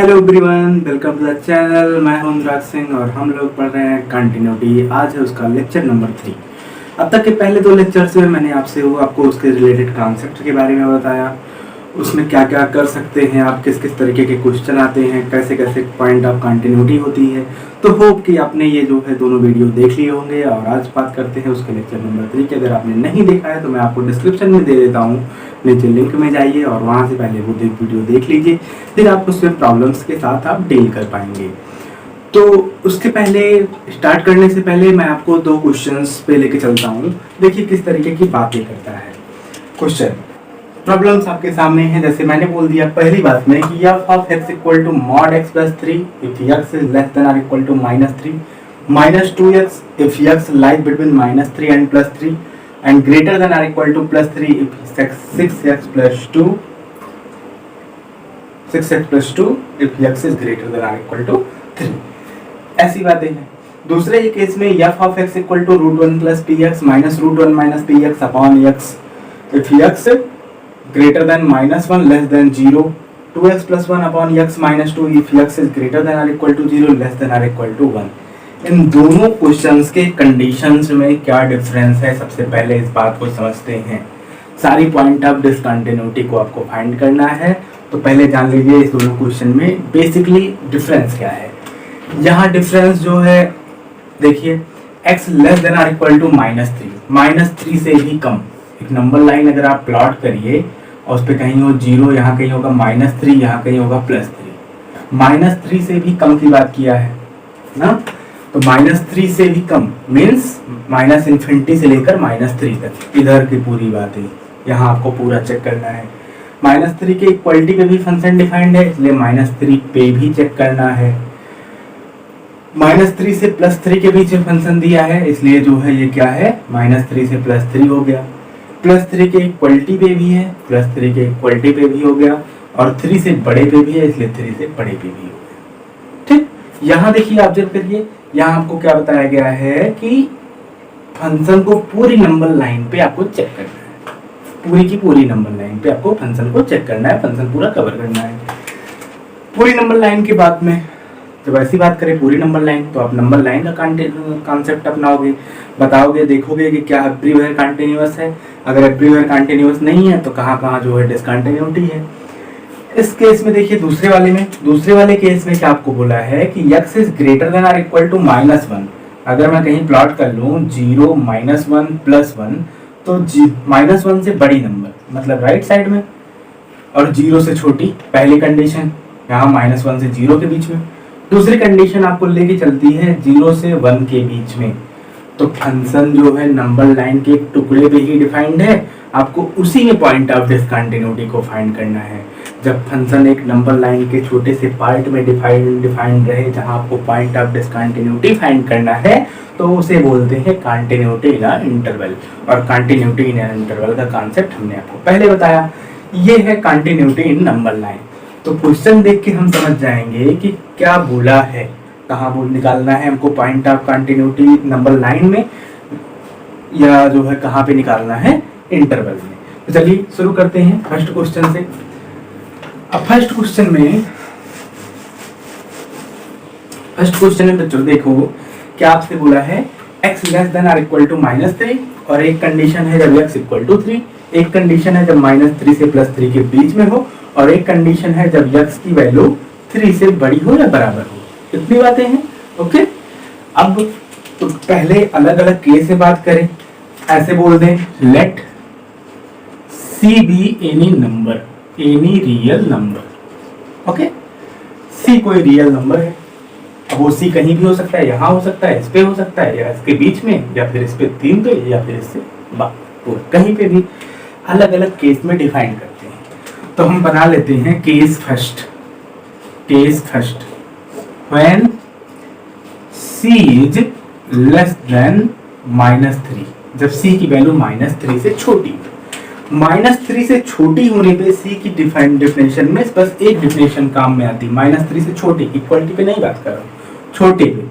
Hello everyone, welcome to the channel. मैं हूं अनुराग सिंह और हम लोग पढ़ रहे हैं कंटिन्यूटी। आज है उसका लेक्चर नंबर 3। अब तक के पहले 2 लेक्चर्स में मैंने आपको उसके रिलेटेड कॉन्सेप्ट के बारे में बताया, उसमें क्या क्या कर सकते हैं आप, किस किस तरीके के क्वेश्चन आते हैं, कैसे कैसे पॉइंट ऑफ कंटिन्यूटी होती है। तो होप कि आपने ये जो है दोनों वीडियो देख लिए होंगे। और आज बात करते हैं उसके लेक्चर नंबर 3 की। अगर आपने नहीं देखा है तो मैं आपको डिस्क्रिप्शन में दे देता हूँ, नीचे लिंक में जाइए और वहाँ से पहले वो वीडियो देख लीजिए, फिर आप उसमें प्रॉब्लम्स के साथ आप डील कर पाएंगे। तो उसके पहले स्टार्ट करने से पहले मैं आपको 2 क्वेश्चंस पे लेके चलता हूँ। देखिए किस तरीके की बातें करता है क्वेश्चन। प्रॉब्लम्स आपके सामने हैं, जैसे मैंने बोल दिया पहली बात में कि f of x equal to mod x plus 3 if x is less than or equal to -3, -2x if x lies between -3 and +3, and greater than or equal to +3 if 6x plus 2 if x is greater than or equal to 3। ऐसी बातें हैं। दूसरे case में f of x equal to √1 plus px minus √1 minus px upon x if x greater than -1 less than 0, 2x plus 1 upon x minus 2 if x is greater than or equal to 0 less than or equal to 1। इन दोनों questions के conditions में क्या difference है, सबसे पहले इस बात को समझते हैं। सारी पॉइंट ऑफ डिसकंटिन्यूटी को आपको फाइंड करना है, तो पहले जान लीजिए इस दोनों क्वेश्चन में बेसिकली डिफरेंस क्या है। यहाँ डिफरेंस जो है, देखिए x लेस देन और इक्वल टू -3 से भी कम एक नंबर लाइन अगर आप प्लॉट करिए और उस पर कहीं हो 0, यहाँ कहीं होगा -3, यहाँ कहीं होगा +3। -3 से भी कम की बात किया है ना, तो -3 से भी कम मीन्स -∞ से लेकर -3 तक, इधर की पूरी बात है। यहाँ आपको पूरा चेक करना है। -3 के इक्वलिटी पे भी फंक्शन डिफाइंड है, इसलिए -3 पे भी चेक करना है। -3 से +3 के बीच में फंक्शन दिया है, इसलिए जो है ये क्या है, -3 से +3 हो गया। +3 के इक्वलिटी पे भी है, +3 के इक्वलिटी पे भी हो गया, और 3 से बड़े पे भी है, इसलिए 3 से बड़े पे भी हो गया। ठीक, यहाँ देखिए ऑब्जर्व करिए, यहाँ आपको क्या बताया गया है कि फंक्शन को पूरी नंबर लाइन पे आपको चेक करना है। पूरी की पूरी नंबर लाइन पे आपको फंक्शन को चेक करना है, फंक्शन पूरा कवर करना है। पूरी नंबर लाइन की बात में जब ऐसी बात करें पूरी नंबर लाइन, तो आप नंबर लाइन का कॉन्सेप्ट अपनाओगे, बताओगे, देखोगे कि क्या एवरीवेयर कंटीन्यूअस है। अगर एवरीवेयर कंटीन्यूअस नहीं है तो कहाँ कहाँ जो है डिसकंटिन्यूटी है। इस केस में देखिए दूसरे वाले केस में क्या आपको बोला है कि x इज ग्रेटर देन और इक्वल टू -1। अगर मैं कहीं प्लॉट कर लूँ 0, -1, +1, तो -1 से बड़ी नंबर मतलब राइट साइड में, और 0 से छोटी पहली कंडीशन, यहाँ -1 से 0 के बीच में। दूसरी कंडीशन आपको लेके चलती है 0 से 1 के बीच में, तो फंक्शन जो है नंबर लाइन के एक टुकड़े पे ही डिफाइंड है, आपको उसी में पॉइंट ऑफ डिसकंटिन्यूटी को फाइंड करना है। जब फंक्शन एक नंबर लाइन के छोटे से पार्ट में डिफाइंड रहे, जहां आपको पॉइंट ऑफ डिसकंटिन्यूटी फाइंड करना है, तो उसे बोलते हैं कंटिन्यूटी इन अ इंटरवल। और कंटिन्यूटी इन अ इंटरवल का कॉन्सेप्ट हमने आपको पहले बताया, ये है कंटिन्यूटी इन नंबर लाइन। तो क्वेश्चन देख के हम समझ जाएंगे कि क्या बोला है, कहाँ बोल निकालना है हमको point of continuity number line में, या जो है कहाँ पे निकालना है, इंटरवल में। तो चलिए शुरू करते हैं फर्स्ट क्वेश्चन से। अब फर्स्ट क्वेश्चन में बच्चों देखो क्या आपसे बोला है, x लेस देन और इक्वल टू -3, और एक कंडीशन है जब x इक्वल टू 3, एक कंडीशन है जब -3 से +3 के बीच में हो, और एक कंडीशन है जब x की वैल्यू 3 से बड़ी हो या बराबर हो। इतनी बातें हैं, ओके। अब तो पहले अलग अलग केस से बात करें, ऐसे बोल दें let C be any number, any real number, okay. C कोई रियल नंबर है, अब वो C कहीं भी हो सकता है, यहाँ हो सकता है, इस पे हो सकता है, या इसके बीच में, या फिर इस पे 3 पे, या फिर इससे कहीं पे भी, अलग अलग केस में डिफाइन करते हैं। तो हम बना लेते हैं case first. When C is less than -3, जब C की वैल्यू -3 से छोटी, -3 से छोटी होने पे C की डिफिनेशन में बस एक डिफिनेशन काम में आती है। -3 से छोटी, इक्वलिटी पे नहीं बात कर रहा हूँ, छोटे पे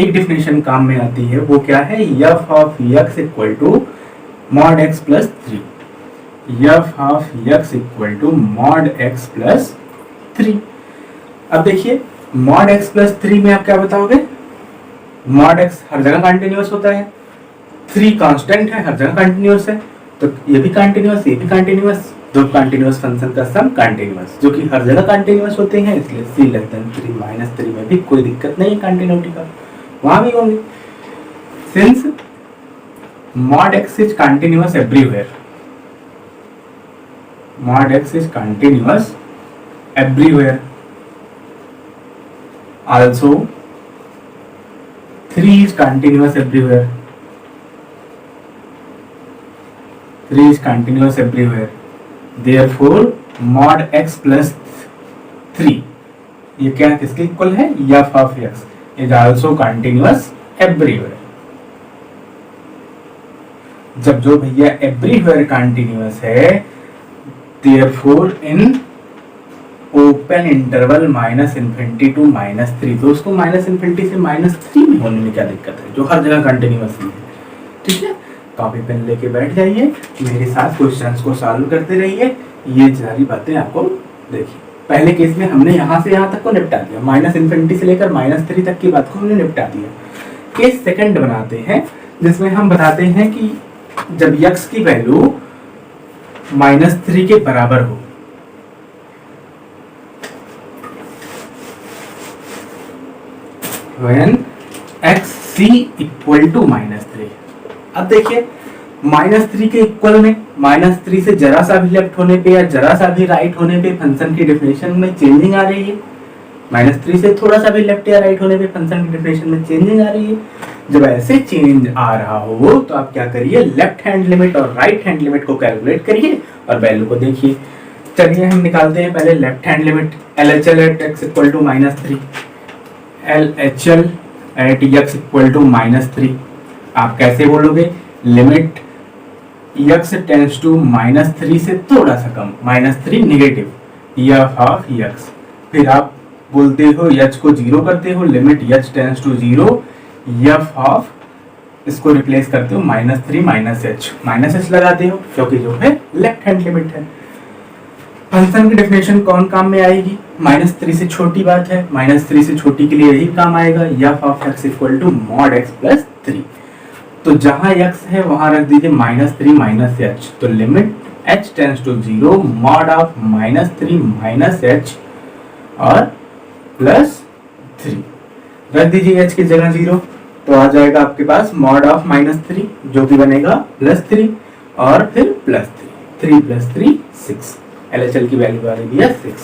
एक डिफिनेशन काम में आती है, वो क्या है, f of x equal to mod x plus 3। f of x equal to mod x plus 3। अब देखिए मॉड x प्लस 3 में आप क्या बताओगे, मॉड x हर जगह कंटिन्यूअस होता है, 3 कांस्टेंट है, हर जगह कंटिन्यूअस है, तो ये भी कंटिन्यूअस, ये भी कंटिन्यूअस, दो कंटिन्यूअस फंक्शन का सम कंटिन्यूअस, जो कि हर जगह कंटिन्यूअस होते हैं, इसलिए c लेस देन 3 माइनस 3 में भी कोई दिक्कत नहीं है कंटिन्यूटी का, वहां भी होंगे। Since mod x is continuous everywhere, mod x is continuous everywhere, also 3 is continuous everywhere, 3 is continuous everywhere, therefore mod x plus 3 ये क्या किसके इक्वल है, f of x is also continuous everywhere। जब जो भैया एवरीवेयर कंटिन्यूअस है, therefore in open interval minus infinity to minus 3, तो उसको माइनस इन्फिनिटी से माइनस 3 में होने में क्या दिक्कत है, जो हर जगह कंटिन्यूअस है। ठीक है, कॉपी पेन लेके बैठ जाइए, मेरे साथ क्वेश्चंस को सॉल्व करते रहिए, ये सारी बातें आपको देखिए। पहले केस में हमने यहाँ से यहाँ तक को निपटा दिया, माइनस इन्फिनिटी से लेकर माइनस 3 तक की बात को हमने निपटा दिया। केस सेकंड बनाते हैं, जिसमें हम बताते हैं कि जब x की वैल्यू -3 के बराबर हो, when xc इक्वल टू -3। अब देखिए -3 के इक्वल में -3 से जरा सा भी लेफ्ट होने पे या जरा सा भी राइट होने पे फंक्शन की डेफिनेशन में चेंजिंग आ रही है, -3 से थोड़ा सा भी लेफ्ट या राइट होने पे फंक्शन की डेफिनेशन में चेंजिंग आ रही है। जब ऐसे चेंज आ रहा हो तो आप क्या करिए, लेफ्ट हैंड लिमिट और राइट हैंड लिमिट को कैलकुलेट करिए और वैल्यू को देखिए। चलिए हम निकालते हैं पहले left hand limit, LHL at x equal to -3, LHL at x equal to -3। आप कैसे बोलोगे, लिमिट x टेंड्स टू -3 से थोड़ा सा कम, -3 नेगेटिव, f ऑफ x, फिर आप बोलते हो h को 0 करते हो, limit h tends to 0, f of, इसको रिप्लेस करते हो -3 -h लगाते हो, क्योंकि जो है लेफ्ट हैंड लिमिट है। फंक्शन की डेफिनेशन कौन काम में आएगी, -3 से छोटी बात है, -3 से छोटी के लिए यही काम आएगा, f of x equal to mod x plus 3। तो जहां x है वहां रख दीजिए -3 -h, तो limit h tends to 0, mod of -3 -h और प्लस 3 रख दीजिए h की जगह 0, तो आ जाएगा आपके पास mod ऑफ -3 जो कि बनेगा +3 और फिर +3, 3 + 3 6, LHL की वैल्यू आ रही है 6।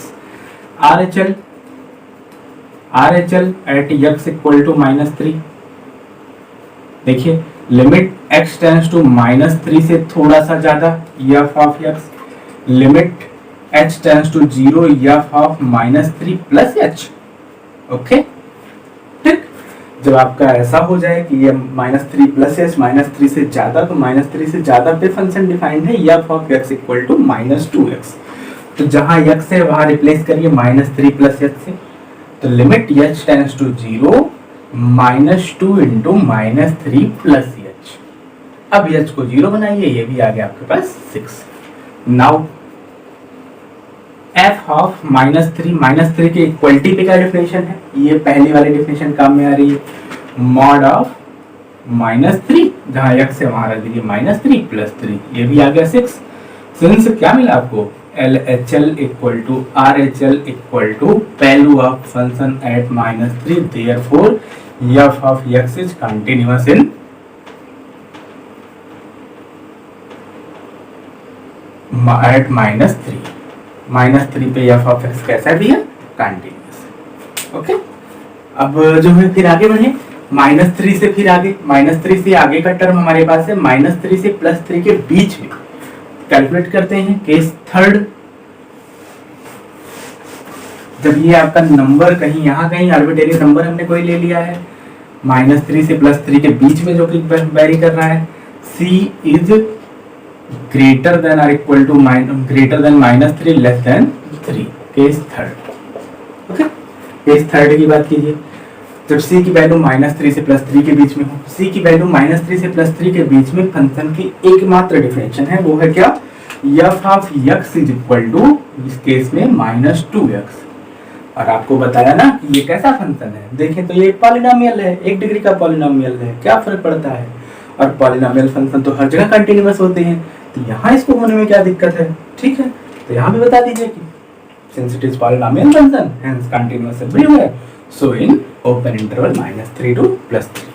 RHL at x equal to -3, देखिए लिमिट x टेंड्स टू -3 से थोड़ा सा ज्यादा, f of x, limit h tends to 0, f of -3 plus h। Okay, ठीक, जब आपका ऐसा हो जाए कि ये -3 प्लस h, -3 से ज्यादा, तो -3 से ज्यादा पे फंक्शन डिफाइंड है f of x equal to -2x, तो जहां x है वहां रिप्लेस करिए -3 प्लस h से, तो limit h tends to 0, -2 into -3 plus h। अब h को 0 बनाइए, ये भी आ गया आपके पास 6। नाउ f ऑफ -3 के इक्वलिटी पे क्या डेफिनेशन है, ये पहली वाली डेफिनेशन काम में आ रही है, मॉड ऑफ -3, जहां x है वहां रख दीजिए -3 प्लस 3, ये भी आ गया 6। सिंस क्या मिला आपको, LHL equal to RHL equal to value of function at -3, therefore f of x is continuous in at -3 पे f ऑफ x कैसा भी है, कंटिन्यूअस। ओके, अब जो है फिर आगे बढ़े, -3 से फिर आगे, -3 से आगे का टर्म हमारे पास है -3 से +3 के बीच में, कैलकुलेट करते हैं। केस थर्ड, जब ये आपका नंबर कहीं यहाँ कहीं आर्बिट्रेरी नंबर हमने कोई ले लिया है, -3 से +3 के बीच में जो कि वेरी कर रहा है, c इज ग्रेटर देन और equal to greater than -3 less than 3, case third. Okay, case third की बात कीजिए, जब c की वैल्यू -3 से +3 के बीच में हो, c की वैल्यू -3 से +3 के बीच में फंक्शन की एकमात्र डिफरेंशियल है, वो है क्या, f of x is equal to, इस केस में -2x, और आपको बताया ना कि ये कैसा फंक्शन है, देखें तो ये पॉलिनोमियल है, 1 डिग्री का पॉलिनोमियल है, क्या फर्क पड़ता है। और पॉलिनोमियल फंक्शन तो हर जगह कंटिन्यूअस होते हैं, तो यहाँ इसको होने में क्या दिक्कत है, ठीक है। तो यहाँ भी बता दीजिए कि since it is polynomial function hence continuous everywhere, so in open interval -3 to +3,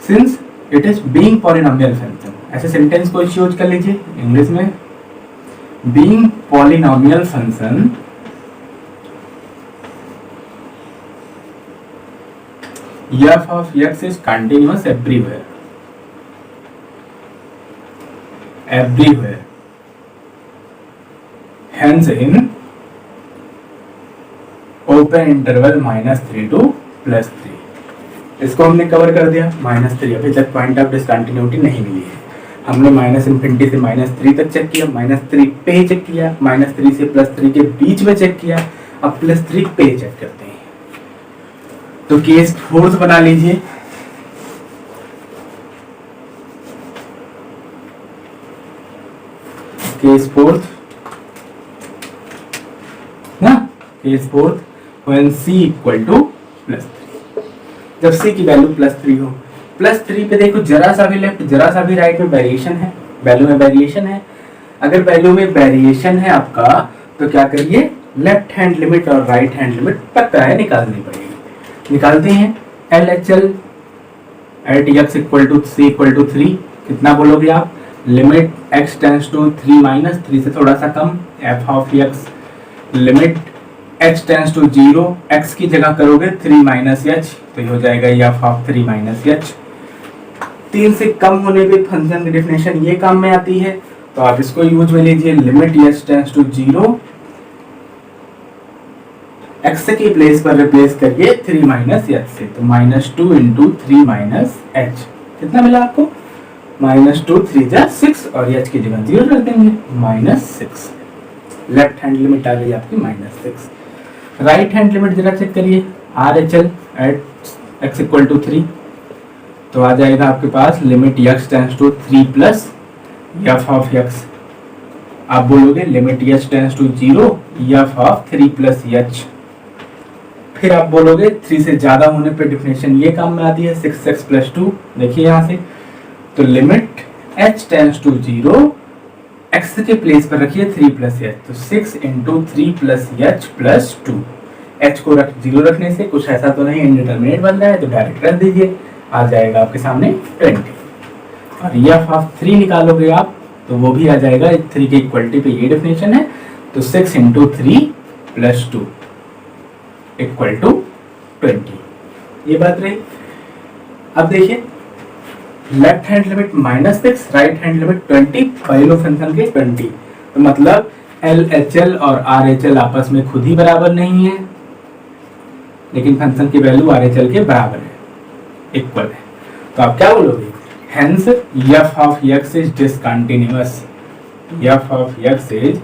since it is being polynomial function, ऐसे सेंटेंस को यूज कर लीजिए इंग्लिश में, being polynomial function f of x is continuous everywhere, hence in open interval -3 to +3, इसको हमने cover कर दिया। -3 अभी तक पॉइंट ऑफ डिसकंटिन्यूटी नहीं मिली है, हमने -∞ से -3 तक चेक किया, -3 पे चेक किया, -3 से +3 के बीच में चेक किया, अब +3 पे चेक करते हैं। तो केस 4 बना लीजिए, केस 4 ना, case 4 when c equal to +3, जब c की वैल्यू +3 हो। +3 पे देखो जरा सा भी लेफ्ट जरा सा भी राइट में वेरिएशन है, वैल्यू में वेरिएशन है। अगर वैल्यू में वेरिएशन है आपका तो क्या करिए, लेफ्ट हैंड लिमिट और राइट हैंड लिमिट पक्का है निकालनी पड़ेगी। निकालते हैं LHL at x equal to c equal to 3, कितना बोलोगे आप, limit x tends to 3 minus 3 से थोड़ा सा कम, f of x limit h tends to 0, x की जगह करोगे 3 माइनस h, तो ये हो जाएगा f ऑफ 3 माइनस h। 3 से कम होने पे फंक्शन की डेफिनेशन ये काम में आती है, तो आप इसको यूज में लीजिए, limit h tends to 0, x की प्लेस पर रिप्लेस करिए 3 माइनस h से, तो -2 इंटू 3 माइनस h, कितना मिला आपको, -2 3 जा 6 और h की जगह 0 रख देंगे, -6। लेफ्ट हैंड लिमिट आ गई आपकी -6। राइट हैंड लिमिट जरा चेक करिए, RHL at x equal to 3, तो आ जाएगा आपके पास limit x tends to 3 plus f of x, आप बोलोगे limit h tends to 0 f of 3 plus h, फिर आप बोलोगे 3 से ज्यादा होने पे डेफिनेशन ये काम में आती है 6x प्लस 2, देखिए यहाँ से, तो limit h tends to 0, x के प्लेस पर रखिए 3 प्लस h, तो 6 into 3 plus h plus 2, h को 0 रखने से कुछ ऐसा तो नहीं इंडिटरमिनेट बन रहा है, तो डायरेक्ट रख दीजिए, आ जाएगा आपके सामने 20। और f ऑफ 3 निकालोगे आप तो वो भी आ जाएगा, 3 की इक्वलिटी पे ये डेफिनेशन है, तो 6 इंटू 3 प्लस 2 इक्वल टू 20, ये बात रही। अब देखिए left hand limit -6, right hand limit 20, पहले फंक्शन के 20, तो मतलब LHL और RHL आपस में खुद ही बराबर नहीं है, लेकिन फंक्शन की वैल्यू RHL के बराबर है, इक्वल है, तो आप क्या बोलोगे, hence f of x is discontinuous, f of x is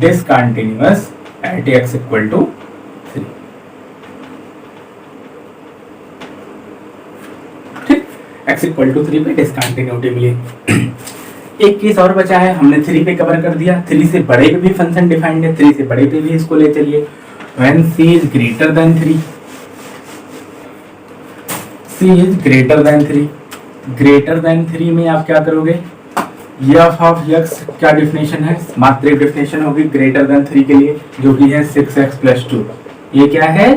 discontinuous at x equal to 3, ठीक, x equal to 3 पे डिसकंटिन्यूटी मिली। एक केस और बचा है, हमने 3 पे कवर कर दिया, 3 से बड़े पे भी फंक्शन डिफाइंड है, 3 से बड़े पे भी इसको ले चलिए, when c is greater than 3, c is greater than 3, greater than 3 में आप क्या करोगे, f ऑफ x क्या डेफिनेशन है, मात्र एक डेफिनेशन होगी ग्रेटर देन 3 के लिए, जो कि है 6x प्लस 2, ये क्या है,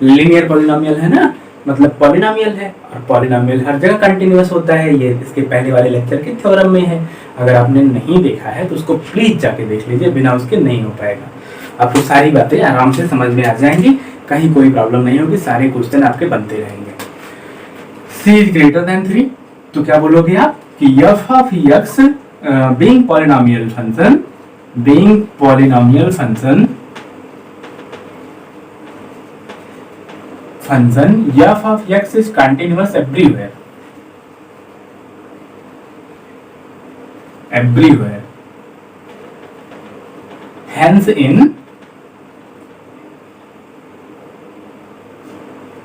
लीनियर पॉलिनोमियल है ना, मतलब पॉलिनोमियल है, और पॉलिनोमियल हर जगह कंटिन्यूअस होता है, ये इसके पहले वाले लेक्चर के थ्योरम में है, अगर आपने नहीं देखा है तो उसको प्लीज जाके देख लीजिए, बिना उसके नहीं हो पाएगा, आपको सारी बातें आराम से समझ में आ जाएंगी, कहीं कोई प्रॉब्लम नहीं होगी, सारे क्वेश्चन आपके बनते रहेंगे। c इज ग्रेटर देन 3, तो क्या बोलोगे आप कि f of x being polynomial function f of x is continuous everywhere, hence in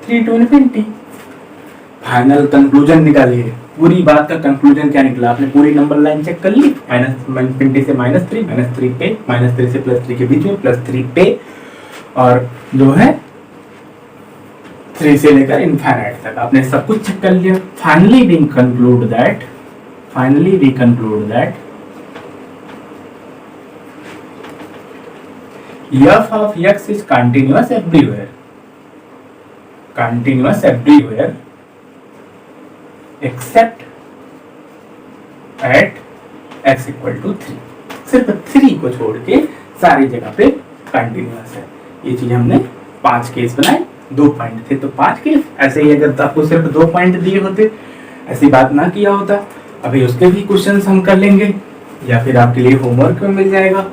3 to infinity। Final conclusion निकालिए, पूरी बात का कंक्लूजन क्या निकला, आपने पूरी नंबर लाइन चेक कर ली, -∞ से -3 पे, -3 से +3 के बीच में +3 पे, और जो है 3 से लेकर इनफाइनाइट तक आपने सब कुछ चेक कर लिया। Finally we conclude that f of x is continuous everywhere except at x equal to 3। सिर्फ 3 को छोड़ के सारी जगह पे कंटिन्यूअस है। ये चीज हमने 5 केस बनाए, 2 पॉइंट थे तो 5 केस। ऐसे ही अगर आपको सिर्फ 2 पॉइंट दिए होते, ऐसी बात ना किया होता, अभी उसके भी क्वेश्चंस हम कर लेंगे या फिर आपके लिए होमवर्क में मिल जाएगा।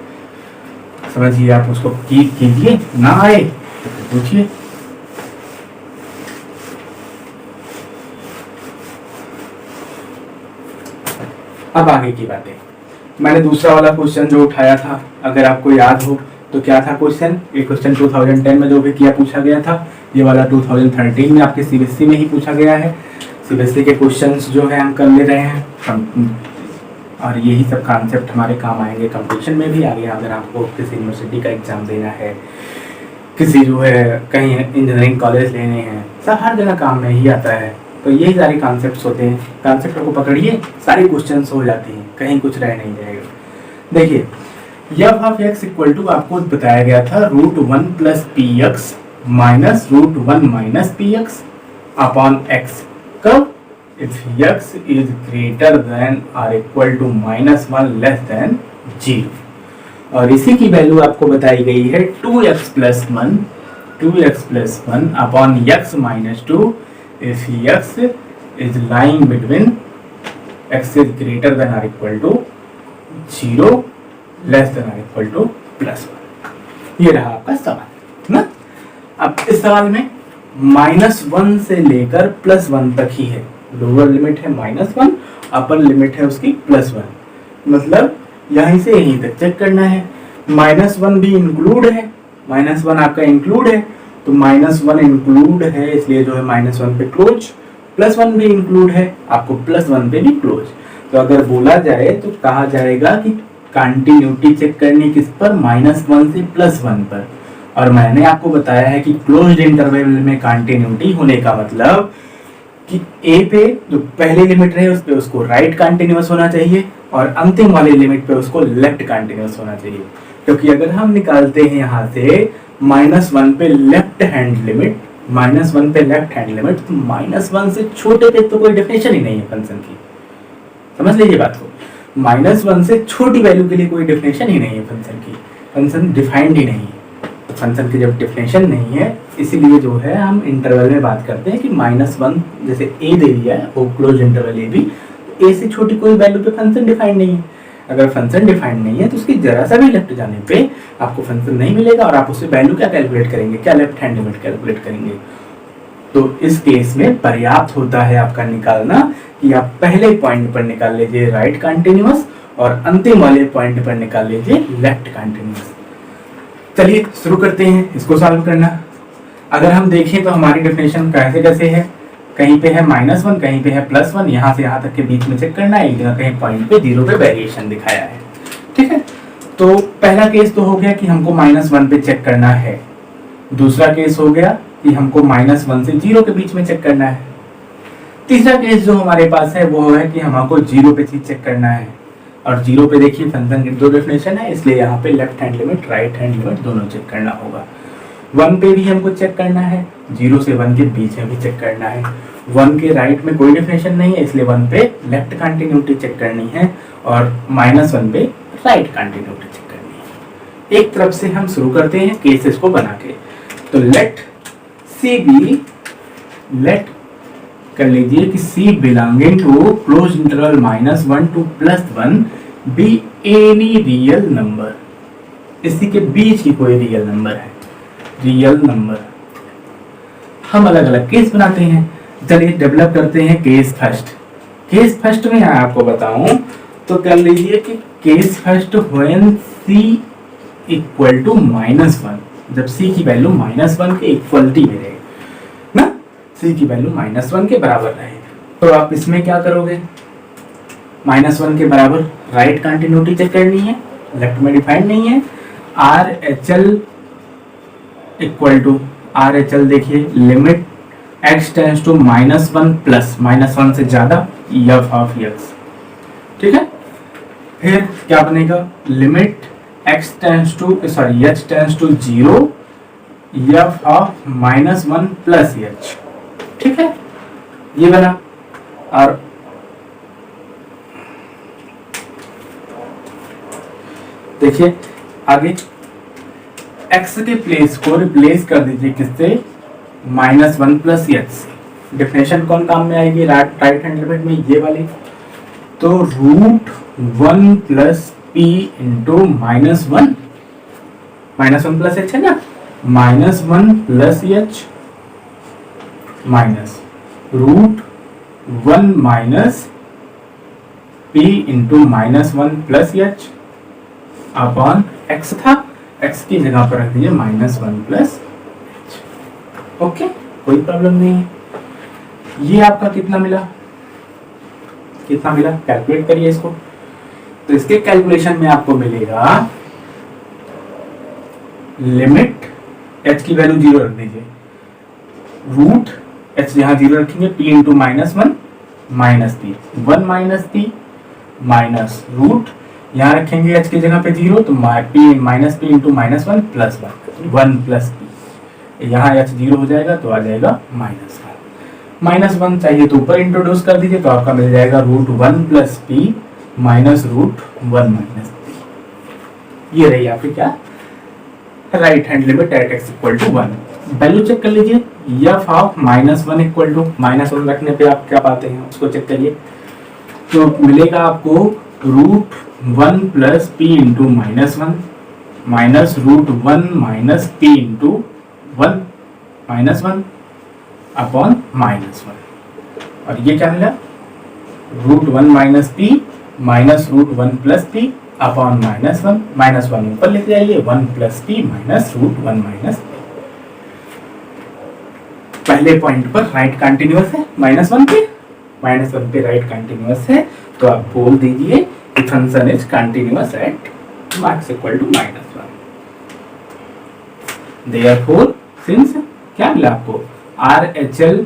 समझिए, आप उसको कीजिए, ना आए तो पूछिए। अब आगे की बातें, मैंने दूसरा वाला क्वेश्चन जो उठाया था, अगर आपको याद हो तो क्या था क्वेश्चन? ये क्वेश्चन 2010 में जो भी किया पूछा गया था, ये वाला 2013 में आपके सीबीएसई में ही पूछा गया है। सीबीएसई के क्वेश्चंस जो है हम कर ले रहे हैं और यही सब कॉन्सेप्ट हमारे काम आएंगे कंपटीशन में भी आगे। अगर आपको किसी यूनिवर्सिटी का एग्जाम देना है, किसी जो है कहीं इंजीनियरिंग कॉलेज लेने हैं, सब हर जगह काम में ही आता है। तो यही सारे कॉन्सेप्ट्स होते हैं, कॉन्सेप्ट को पकड़िए, सारे क्वेश्चंस हो जाते हैं, कहीं कुछ रह नहीं जाएगा। देखिए, f of x equal to आपको बताया गया था √1 + px minus √1 - px upon x। कब? if x is greater than or equal to -1 less than 0। और इसी की वैल्यू आपको बताई गई है 2x + 1 upon x - 2 if x is lying between x is greater than or equal to 0 less than or equal to +1। ये रहा आपका सवाल ना। अब इस सवाल में -1 से लेकर +1 तक ही है। लोअर लिमिट है -1, अपर लिमिट है उसकी +1, मतलब यहीं से यहीं तक चेक करना है। -1 भी इंक्लूड है, -1 आपका इंक्लूड है, तो -1 इंक्लूड है इसलिए जो है -1 पे क्लोज, +1 भी इंक्लूड है, आपको +1 पे भी क्लोज। तो अगर बोला जाए तो कहा जाएगा कि कंटिन्यूटी चेक करनी किस पर? -1 से +1 पर। और मैंने आपको बताया है कि क्लोज्ड इंटरवल में कंटिन्यूटी होने का मतलब कि ए पे जो पहले लिमिट रहे उस पे उसको राइट कंटिन्यूअस होना चाहिए और अंतिम वाले लिमिट पे उसको लेफ्ट कंटिन्यूअस होना चाहिए। क्योंकि अगर हम निकालते हैं यहाँ से -1 पे लेफ्ट हैंड लिमिट, तो -1 से छोटे पे तो कोई डेफिनेशन ही नहीं है फंक्शन की। समझ लीजिए बात को, -1 से छोटी वैल्यू के लिए कोई डेफिनेशन ही नहीं है फंक्शन की, फंक्शन डिफाइंड ही नहीं है। तो फंक्शन की जब डेफिनेशन नहीं है, इसीलिए जो है हम इंटरवल में बात करते हैं कि -1 जैसे ए दे दिया है वो क्लोज इंटरवल ए भी, तो ए से छोटी कोई वैल्यू पे फंक्शन डिफाइंड नहीं है। अगर फंक्शन डिफाइंड नहीं है तो उसकी जरा सा भी लेफ्ट जाने पे आपको फंक्शन नहीं मिलेगा और आप उससे वैल्यू क्या कैलकुलेट करेंगे? क्या लेफ्ट हैंड लिमिट कैलकुलेट करेंगे? तो इस केस में पर्याप्त होता है आपका निकालना कि आप पहले पॉइंट पर निकाल लीजिए राइट कंटिन्यूअस और अंतिम वाले पॉइंट पर निकाल लीजिए लेफ्ट कंटिन्यूअस। चलिए शुरू करते हैं इसको सॉल्व करना। अगर हम देखें तो हमारी डेफिनेशन कैसे है, कहीं पे है -1, कहीं पे है +1, यहाँ से यहाँ तक के बीच में चेक करना है, एक जगह कहीं पॉइंट पे 0 पे वेरिएशन दिखाया है। ठीक है, तो पहला केस तो हो गया कि हमको -1 पे चेक करना है। दूसरा केस हो गया कि हमको -1 से 0 के बीच में चेक करना है। तीसरा केस जो हमारे पास है वो है कि हमको 0 पे चीज चेक करना है और 0 पे देखिए फंक्शन की 2 डेफिनेशन है, इसलिए यहाँ पे left hand limit right hand limit दोनों चेक करना होगा। 1 पे भी हमको चेक करना है, 0 से 1 के बीच में भी चेक करना है। 1 के राइट में कोई डेफिनेशन नहीं है, इसलिए 1 पे लेफ्ट कंटिन्यूटी चेक करनी है और -1 पे राइट कंटिन्यूटी चेक करनी है। एक तरफ से हम शुरू करते हैं केसेस को बना के। तो लेट कर लीजिए कि C belonging to close interval -1 to +1 be any real number. इसी के बीच की कोई रियल नंबर है, रियल नंबर। हम अलग अलग केस बनाते हैं। चलिए डेवलप करते हैं केस फर्स्ट। केस फर्स्ट में आपको बताऊं तो कर लीजिए कि case first when C equal to -1, जब C की वैल्यू -1 के इक्वलिटी में रहे ना, C की वैल्यू -1 के बराबर रहे, तो आप इसमें क्या करोगे? -1 के बराबर राइट कंटिन्यूटी चेक करनी है, लेफ्ट में डिफाइंड नहीं है। RHL equal to R H L, देखिए limit x tends to -1 plus -1 से ज्यादा एफ ऑफ x, ठीक है। फिर क्या बनेगा, limit x tends to sorry h tends to 0 f of -1 plus h, ठीक है, ये बना। और देखिए आगे x के प्लेस को रिप्लेस कर दीजिए किससे, -1 प्लस h से। डेफिनेशन कौन काम में आएगी, राइट हैंड लिमिट में ये वाली, तो √1 plus p into -1, -1 plus h है ना, -1 plus h minus √1 minus p into -1 plus h upon x था, x की जगह पर रख दीजिए -1 प्लस h। ओके, कोई प्रॉब्लम नहीं है। ये आपका कितना मिला, कैलकुलेट करिए इसको। तो इसके कैलकुलेशन में आपको मिलेगा, लिमिट h की वैल्यू 0 रख दीजिए, रूट h यहां 0 रखेंगे, p into -1 minus p, 1 minus p minus root यहाँ रखेंगे h की जगह पे 0, तो minus p into -1 plus 1 plus p, यहाँ h 0 हो जाएगा तो आ जाएगा -1 चाहिए तो ऊपर इंट्रोड्यूस कर दीजिए, तो आपका मिल जाएगा √1 plus p minus √1 minus p। ये रही आपकी क्या, right hand limit at x equal to 1। Value check कर लीजिए, f ऑफ -1 इक्वल टू -1 रखने पे आप क्या पाते हैं उसको चेक करिए। तो मिलेगा आपको √1 plus p into -1 minus √1 minus p into 1 -1 upon -1, और ये क्या मिला, √1 minus p minus √1 plus p upon -1 ऊपर लेते जाइए, 1 plus p minus √1 minus p। पहले पॉइंट पर राइट कंटिन्यूअस है, -1 पे राइट कंटिन्यूअस है, तो आप बोल दीजिए कि function is continuous at x equal to -1। Therefore since क्या मिला आपको, RHL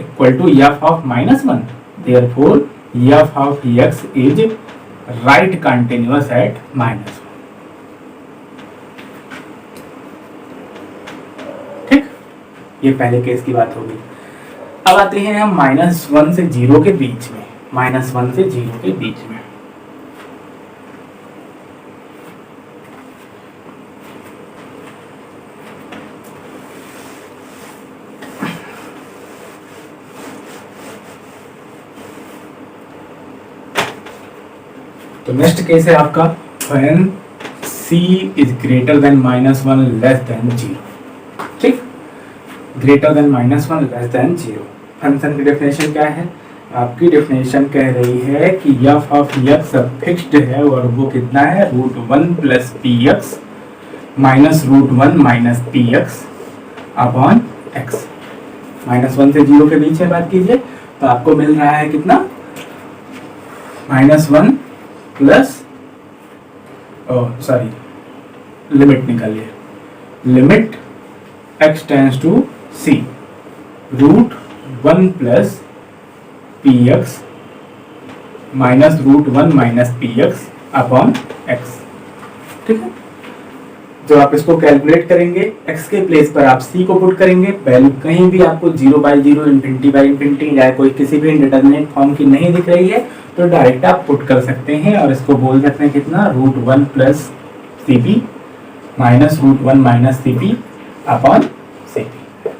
equal to f of -1, therefore f of x is right continuous at -1। ठीक, ये पहले केस की बात होगी। अब आते हैं हम -1 से 0 के बीच में, -1 से 0 के बीच में। तो नेक्स्ट केस है आपका when c is greater than -1 less than 0। ठीक, greater than -1 less than 0। Function की डेफिनेशन क्या है, आपकी डेफिनेशन कह रही है कि f ऑफ x फिक्स्ड है और वो कितना है, √1 plus px minus √1 minus px upon x। -1 से 0 के बीच में बात कीजिए, तो आपको मिल रहा है कितना, -1 प्लस सॉरी लिमिट निकालिए, limit x tends to c √1 plus px minus √1 minus px upon x। ठीक है, जब आप इसको कैलकुलेट करेंगे x के प्लेस पर आप c को पुट करेंगे, वैल्यू कहीं भी आपको 0/0 ∞/∞ या कोई किसी भी इंडिटरमिनेट फॉर्म की नहीं दिख रही है, तो डायरेक्ट आप पुट कर सकते हैं और इसको बोल सकते हैं कितना, √1 plus cp minus √1 minus cp upon cp।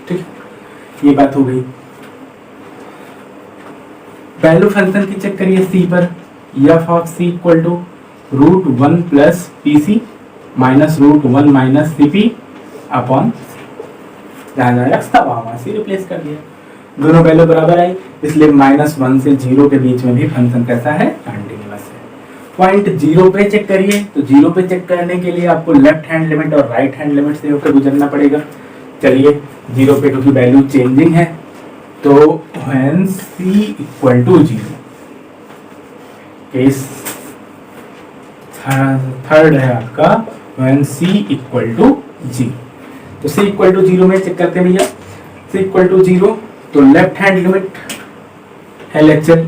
ठीक, ये बात हो गई। वैल्यू फंक्शन की चेक करिए c पर, f of c equal to √1 plus pc minus √1 minus cp upon जहाँ x था वहाँ c रिप्लेस कर दिया, दोनों वैल्यू बराबर आई, इसलिए -1 से 0 के बीच में भी फंक्शन कैसा है, कंटिन्यूअस है। पॉइंट 0 पे चेक करिए, तो 0 पे चेक करने के लिए आपको लेफ्ट हैंड लिमिट और राइट हैंड लिमिट से होकर गुजरना पड़ेगा। चलिए 0 पे क्योंकि वैल्यू चेंजिंग है, तो when c equal to 0, case third है आपका when c इक्वल टू 0। तो c इक्वल टू 0 में चेक करते हैं भैया, c इक्वल टू 0, तो left hand limit LHL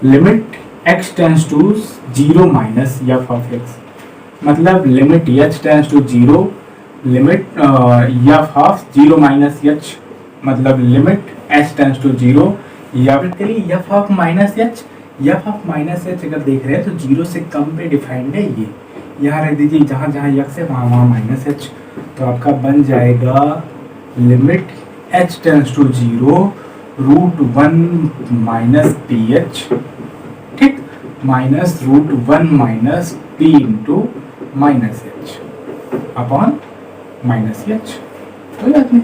limit x tends to 0 minus f of x, मतलब limit h tends to 0 limit f of 0 minus h, मतलब limit h tends to 0 या फिर f of minus h, f of minus h अगर देख रहे हैं तो 0 से कम पे डिफाइंड है ये, यहाँ रख दीजिए, जहाँ जहाँ x है वहाँ वहाँ माइनस h, तो आपका बन जाएगा limit h tends to 0 √1 minus ph, ठीक, minus √1 minus p into minus h upon minus h, कोई बात नहीं।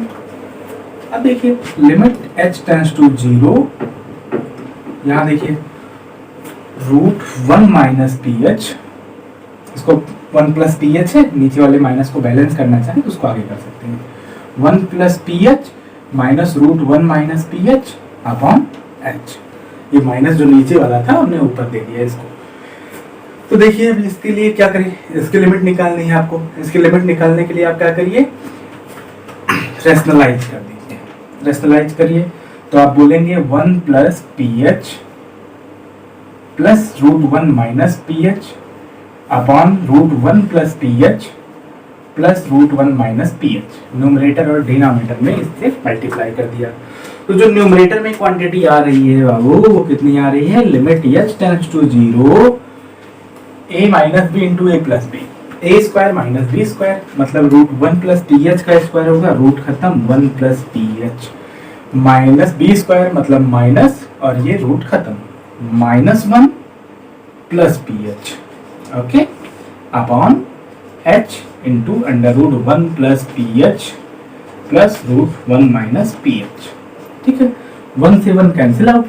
अब देखिए लिमिट h टेंस टू 0, यहाँ देखिए √1 माइनस ph, इसको 1 प्लस ph है, नीचे वाले माइनस को बैलेंस करना चाहें तो उसको आगे कर सकते हैं, 1 plus ph minus √1 minus ph upon h, ये माइनस जो नीचे वाला था हमने ऊपर दे दिया इसको। तो देखिए अब इसके लिए क्या करें, इसकी लिमिट निकालनी है आपको, इसकी लिमिट निकालने के लिए आप क्या करिए, रैशनलाइज कर दीजिए, रैशनलाइज करिए, तो आप बोलेंगे 1 plus ph plus √1 minus ph upon √1 plus ph plus √1 minus ph, numerator और डिनोमिनेटर में इससे मल्टीप्लाई कर दिया। तो जो न्यूमरेटर में क्वांटिटी आ रही है बाबू वो कितनी आ रही है, limit h tends to 0 a minus b into a plus b, a square minus b square, मतलब √1 प्लस ph का स्क्वायर होगा, रूट खत्म 1 plus ph minus b square मतलब माइनस, और ये रूट खत्म -1 plus ph, okay, upon h into √1 plus ph plus √1 minus ph, ठीक है, 1 से 1 कैंसिल आउट,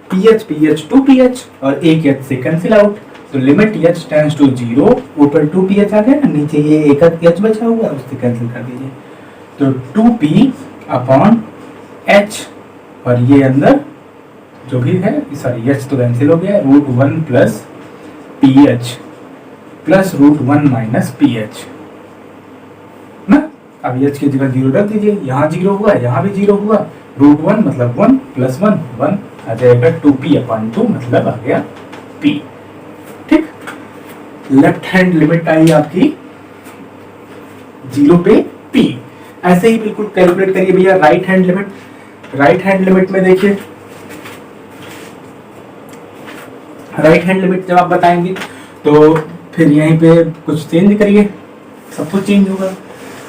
ph 2ph और एक h से कैंसिल आउट, तो लिमिट h टेंड्स टू 0, ऊपर 2ph आ गया ना, नीचे ये एक h बचा हुआ है उससे कैंसिल कर दीजिए, तो 2p अपॉन h, और ये अंदर जो भी है, सॉरी h तो कैंसिल हो गया, √1 plus ph plus √1 minus ph ना, अब h की जगह 0 रख दीजिए, यहाँ 0 हुआ, यहाँ भी 0 हुआ, √1 मतलब 1 प्लस 1 1 आ जाएगा 2p अपॉन 2, मतलब आ गया p, ठीक। लेफ्ट हैंड लिमिट आई आपकी 0 पे p, ऐसे ही बिल्कुल कैलकुलेट करिए भैया right hand limit. Right hand limit में देखिए, राइट हैंड लिमिट जब आप बताएंगे तो फिर यहीं पे कुछ चेंज करिए, सब कुछ चेंज होगा।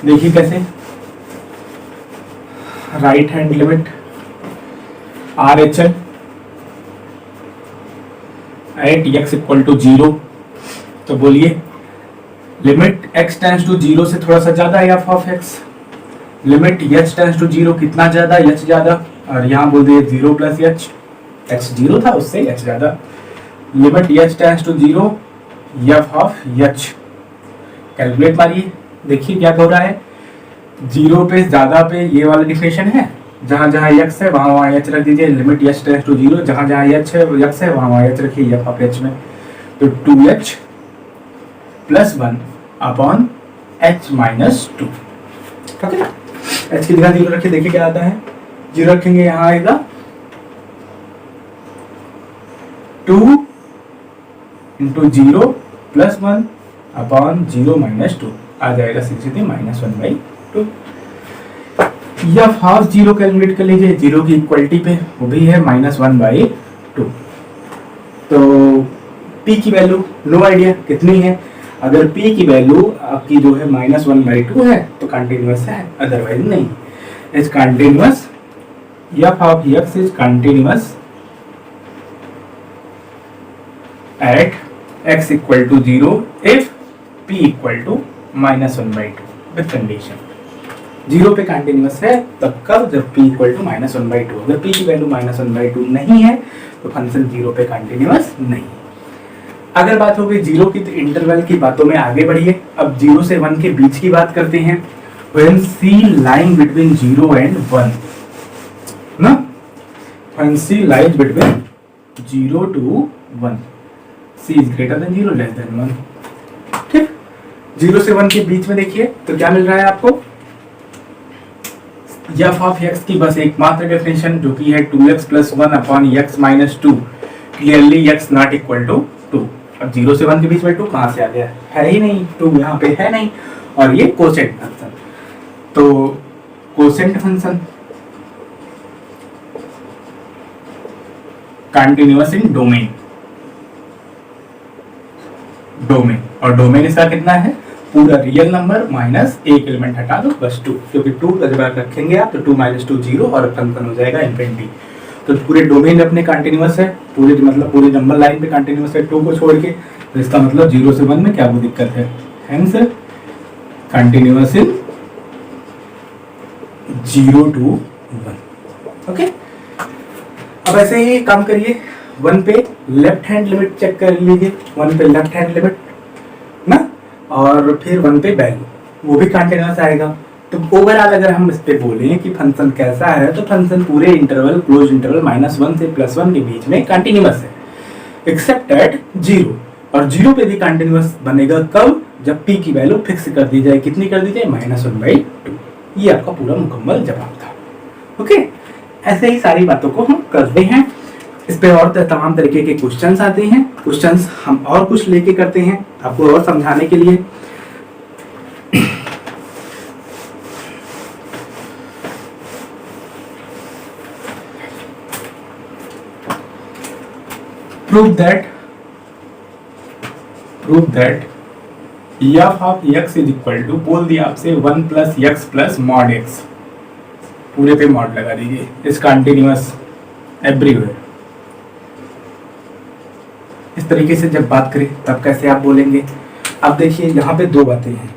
देखिए कैसे, right hand limit RHL at x equal to 0, तो बोलिए लिमिट x टेंड्स टू 0 से थोड़ा सा ज्यादा है f of x, limit h tends to 0 कितना ज्यादा, h ज्यादा, और यहाँ बोल दिए 0 प्लस h, x 0 था उससे h ज्यादा, limit h tends to 0 f of h, calculate मारिए, देखिए क्या हो रहा है, 0 पे ज्यादा पे ये वाला डिफिनेशन है, जहां जहां x है वहां वहां h रख दीजिए, लिमिट h टेंड्स टू 0, जहां जहां h है वहां वहां h रखिए f ऑफ h में, तो 2h plus 1 upon h minus 2, ठीक है, h की जगह 0 रखिए, देखिए क्या आता है, 0 रखेंगे यहाँ आएगा 2 इंटू 0 प्लस 1 अपॉन 0 माइनस 2, आ जाएगा सीधे -1/2। या हाफ 0 कैलकुलेट कर लीजिए 0 की इक्वलिटी पे, वो भी है -1/2। तो p की वैल्यू नो आइडिया कितनी है, अगर p की वैल्यू आपकी जो है -1/2 है तो कंटिन्यूअस है, अदरवाइज नहीं। Is continuous, f of x is continuous at x equal to 0 if p equal to -1/2 with condition। 0 पे कंटिन्यूअस है तब कब, जब p equal to -1/2, अगर p की वैल्यू -1/2 नहीं है तो फंक्शन 0 पे कंटिन्यूअस नहीं। अगर बात हो गई 0 की, तो इंटरवल की बातों में आगे बढ़िए। अब 0 से 1 के बीच की बात करते हैं। when c lying between 0 and 1 ना, when c lies between 0 to 1, c is greater than 0 less than 1, ठीक। 0 से 1 के बीच में देखिए तो क्या मिल रहा है आपको, एफ ऑफ एक्स की बस एकमात्र डेफिनेशन जो कि है 2x plus 1 upon x minus 2, clearly x not equal to 2। अब 0 से 1 के बीच में 2 कहाँ से आ गया? है ही नहीं, 2 यहाँ पे है नहीं। और ये कोसेंट फंक्शन, तो कोसेंट फंक्शन कंटिन्यूअस इन डोमेन, डोमेन, और डोमेन इसका कितना है? पूरा रियल नंबर माइनस एक एलिमेंट हटा दो बस 2, क्योंकि 2 का जब आप रखेंगे आप तो 2 माइनस 2 0 और फंक्शन हो जाएगा इनफिनिटी। तो पूरे डोमेन अपने कंटिन्यूअस है, पूरे मतलब पूरे नंबर लाइन पे कंटिन्यूअस है 2 को छोड़ के, तो इसका मतलब 0 से 1 में क्या वो दिक्कत है? Hence continuous in 0 to 1। Okay, अब ऐसे ही काम करिए, 1 पे लेफ्ट हैंड लिमिट चेक कर लीजिए, 1 पे लेफ्ट हैंड लिमिट ना, और फिर 1 पे वैल्यू, वो भी कंटिन्यूअस आएगा। तो ओवरऑल अगर हम इस पे बोलें कि फंक्शन कैसा है, तो फंक्शन पूरे इंटरवल क्लोज इंटरवल -1 से +1 के बीच में कंटिन्यूअस है, एक्सेप्ट एट 0। और 0 पे भी कंटिन्यूअस बनेगा कब? जब p की वैल्यू फिक्स कर दी जाए। कितनी कर दी जाए? -1/2। ये आपका पूरा मुकम्मल जवाब था। ओके, ऐसे ही सारी बातों को हम करते हैं। इस पे और तमाम तरीके के क्वेश्चंस आते हैं, क्वेश्चंस हम और कुछ लेके करते हैं आपको और समझाने के लिए। Prove that f of x is equal to, बोल दिया आपसे 1 + x + mod x, पूरे पे मॉड लगा दीजिए, इस कंटिन्यूअस एवरीवेयर। इस तरीके से जब बात करें तब कैसे आप बोलेंगे? अब देखिए यहाँ पे दो बातें हैं,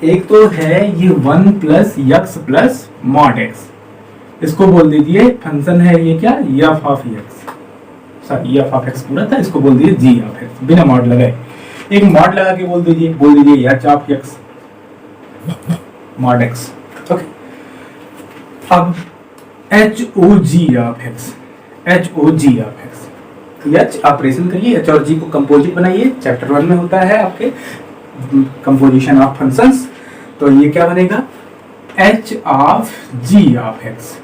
एक तो है ये 1 + x + mod x, इसको बोल दीजिए फंक्शन है ये क्या? F of X, sorry F of X पूरा था, इसको बोल दीजिए जी ऑफ एक्स, बिना मॉड लगाए। एक मॉड लगा के बोल दीजिए H of X mod X. Okay, अब H O G of X, H O G of X, H operation करिए, एच और जी को कंपोजिट बनाइए, चैप्टर 1 में होता है आपके कंपोजिशन ऑफ फंक्शंस। तो ये क्या बनेगा? H of g of x,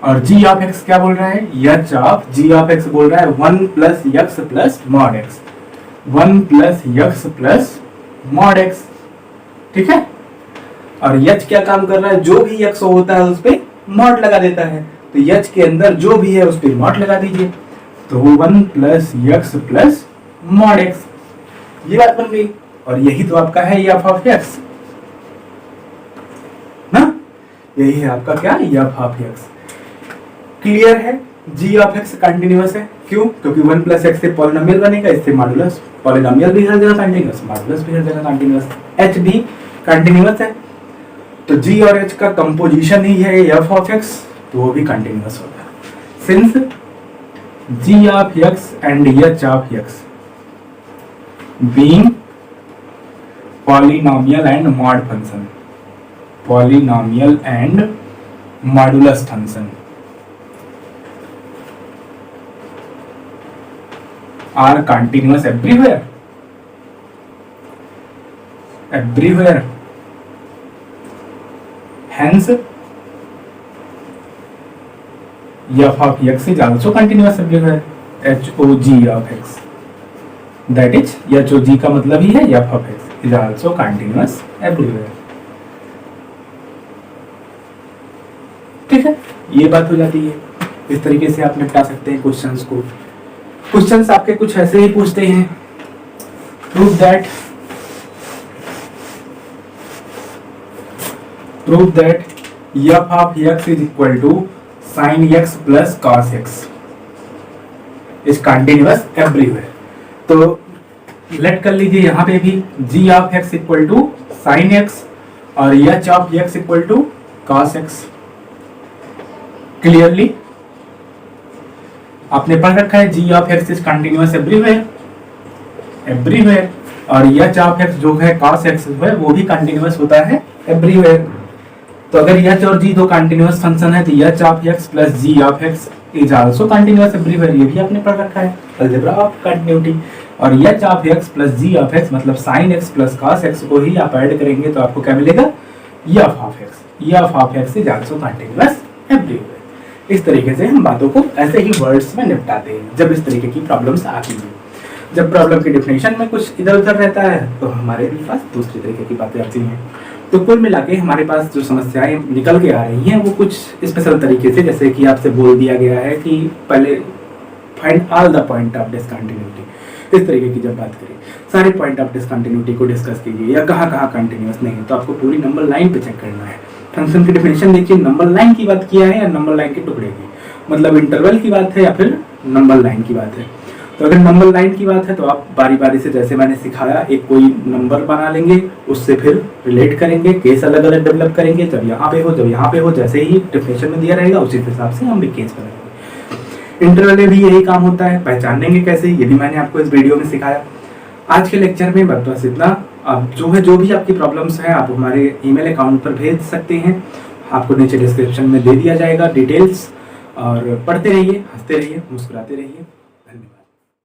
और जी ऑफ एक्स क्या बोल रहा है? H of g of x बोल रहा है 1 + x + mod x, 1 + x + mod x, ठीक है। और h क्या काम कर रहा है? जो भी x होता है उस पे मॉड लगा देता है, तो h के अंदर जो भी है उस पे मॉड लगा दीजिए, तो 1 + x + mod x, ये बात बन गई। और यही तो आपका है एफ ऑफ एक्स ना, यही है आपका क्या? F of x. क्लियर है? जी ऑफ एक्स कंटिन्यूअस है, क्यों? क्योंकि 1 + x से पॉलिनोमियल बनेगा, इससे मॉडुलस, पॉलिनोमियल भी हर जगह कंटिन्यूअस, मॉडुलस भी हर जगह कंटिन्यूअस, h भी कंटिन्यूअस है, तो g और h का कंपोजिशन ही है f ऑफ x, तो वो भी कंटिन्यूअस होगा। Since g of x and h of x being polynomial and mod function, polynomial and modulus function are continuous everywhere, everywhere, hence f of x is also continuous everywhere, hog of x, that is hog का मतलब ही है f of x is also continuous everywhere। ठीक है, ये बात हो जाती है। इस तरीके से आप निपटा सकते हैं क्वेश्चंस को। क्वेश्चंस आपके कुछ ऐसे ही पूछते हैं, prove that f of x is equal to sin x + cos x is continuous everywhere. तो लेट कर लीजिए यहाँ पे भी g of x equal to sin x और h of x equal to cos x। Clearly आपने पढ़ रखा है g of x is continuous everywhere, everywhere, और h ऑफ x जो है cos x है वो भी कंटिन्यूअस होता है एवरीवेयर। तो अगर h और g दो कंटिन्यूअस फंक्शन है तो h of x + g of x is also continuous everywhere, ये भी आपने पढ़ रखा है, अलजेब्रा ऑफ कंटिन्यूटी। और h of x + g of x मतलब sin x + cos x को ही आप ऐड करेंगे तो आपको क्या मिलेगा? f of x is also continuous everywhere। इस तरीके से हम बातों को ऐसे ही वर्ड्स में निपटाते हैं जब इस तरीके की प्रॉब्लम्स आती हैं। जब प्रॉब्लम की डेफिनेशन में कुछ इधर उधर रहता है तो हमारे पास दूसरी तरीके की बातें आती हैं। तो कुल मिला के हमारे पास जो समस्याएं निकल के आ रही हैं वो कुछ स्पेशल तरीके से, जैसे कि आपसे बोल दिया गया है कि पहले find all the point of discontinuity. इस तरीके की जब बात करें सारे पॉइंट ऑफ डिसकंटिन्यूटी को डिस्कस कीजिए, या कहाँ कहाँ कंटिन्यूस नहीं है तो आपको पूरी नंबर लाइन पे चेक करना है। फंक्शन की डेफिनेशन देखिए, नंबर लाइन की बात किया है या नंबर लाइन के टुकड़े की, मतलब इंटरवल की बात है या फिर नंबर लाइन की बात है। तो अगर नंबर लाइन की बात है तो आप बारी बारी से, जैसे मैंने सिखाया, एक कोई नंबर बना लेंगे, उससे फिर रिलेट करेंगे, केस अलग अलग डेवलप करेंगे, जब यहाँ पे हो जब यहाँ पे हो, जैसे ही डेफिनेशन में दिया रहेगा उसी हिसाब से हम भी केस बनाएंगे। इंटरवल में भी यही काम होता है, पहचानेंगे कैसे, ये भी मैंने आपको इस वीडियो में सिखाया। आज के लेक्चर में बस इतना। अब जो भी आपकी प्रॉब्लम्स हैं आप हमारे ईमेल अकाउंट पर भेज सकते हैं, आपको नीचे डिस्क्रिप्शन में दे दिया जाएगा डिटेल्स। और पढ़ते रहिए, हंसते रहिए, मुस्कुराते रहिए।